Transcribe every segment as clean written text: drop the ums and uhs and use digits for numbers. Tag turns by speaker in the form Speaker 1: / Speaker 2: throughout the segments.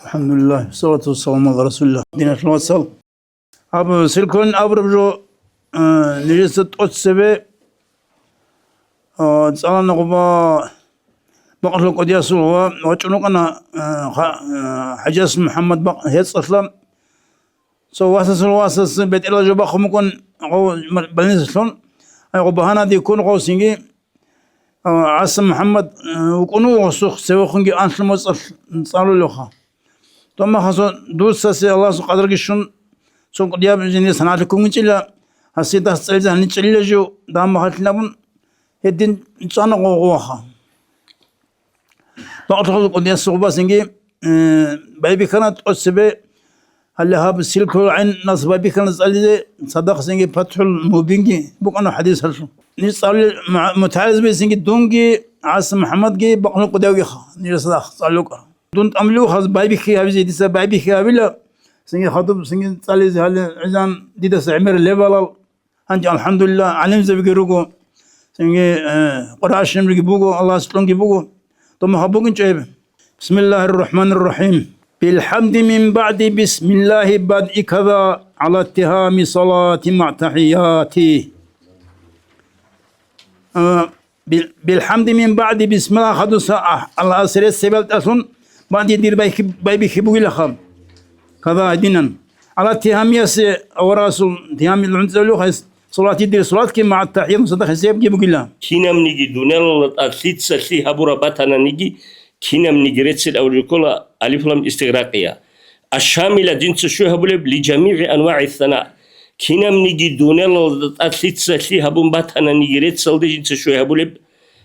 Speaker 1: الحمد لله والصلاة والسلام على رسول الله دينا الوصل أب سلكون أبرجو نجست أتسبة سألنا نقبا بقول قد يسوع وجنوك أنا حجاز محمد بق هيت أسلم سو واسس بيت الله جو بخمكون أو بلنسلون أي قبهانا دي يكون قوسينجي عاصم محمد وكونوا وسوق سوخنجي أنسلم صاروا لوخا ثم خاصو دوسة الله سو قدر كيشون سو قديا بجني سنة كونجيلا هسيدا سيلزا نيجيلا جو دام خالتنا بون هدين إنسان قوها بعضهم قديا سوبا سينجي بايبي كانت أسبة هل هاب سلك عين ناس بايبي كانت زالي صدق سينجي فتح المبينجي بقنا حديث هالشو نيصال متعايز بسينجي دونجي عاصم محمد جي بقنا قديا خا نيصلاخ صالوكا دون أملو خاص بايبي خي هذي ديسا بايبي خي هذيلا سينجي خاطب سينجي صالي هال عزان ديدا سعمر ليفل هنج الحمد لله علم زبي روكو سينجي قراش نمري بوكو الله سلونجي بوكو ثم خبوكن جايب بسم الله الرحمن الرحيم بالحمد من بعد بسم الله بدء كذا على اتهام صلاة مع تحياتي بالحمد من بعد بسم الله خدوس الله أسرع سبب أصلا بعد يدير باي خبوي لخم كذا دينا على اتهام يس وراسل اتهام العنزلو خيس صلاة يدير صلاة كي مع التحيات مصدق حساب جيبوا كلا
Speaker 2: كينام نيجي دونال أكيد سلسي هبورا باتنا نيجي كينام نيجي رتسل أو الكلا ألف لام استغراقية الشاملة جنس شو هبولب لجميع أنواع الثناء كينام نيجي دونال أكيد سلسي هبون باتنا نيجي رتسل جنس شو هبولب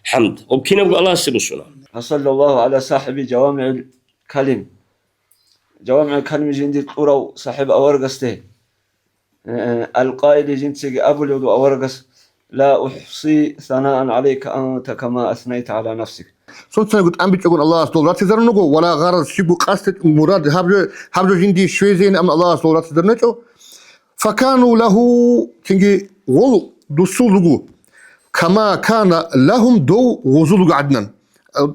Speaker 2: حمد وبكينام الله سبحانه.
Speaker 3: صلى الله على صاحب جوامع الكلم جوامع الكلم جندي قرو صاحب أورغسته القائد جنسي أبو اليود أورغس لا أحصي ثناء عليك أنت كما أثنيت على نفسك.
Speaker 4: صوت قلت أم بتقول الله صلوات تزرنقو ولا غرض شبو قصد مراد هبجو جندي شويزين أم الله صلوات تزرنقو فكانوا له تنجي غل دسولغو كما كان لهم دو غزولغو عدنان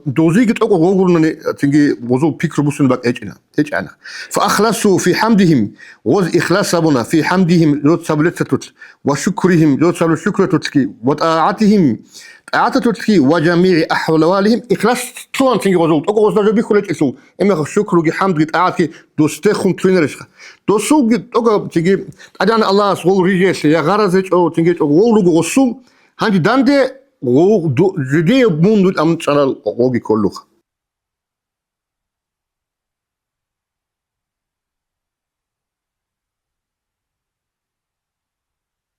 Speaker 4: دوزي قلت أقول غورنا تنجي وزول بيكر بوسن باك إيجنا فأخلصوا في حمدهم وز إخلاص أبونا في حمدهم لوت سبلتت وشكرهم لوت سبل شكرتتكي وطاعتهم طاعتتكي وجميع أحوالهم إخلاص طلان تنجي وزول أقول وزول بيكولج إسو إما شكر حمد طاعتك دوستخون ترينرشخ دوسو أقول تنجي أدان الله سول ريجيس يا غرزج أو تنجي أقول وصول هندي داندي جدي بوندو أم تشانل أوجي كلوخ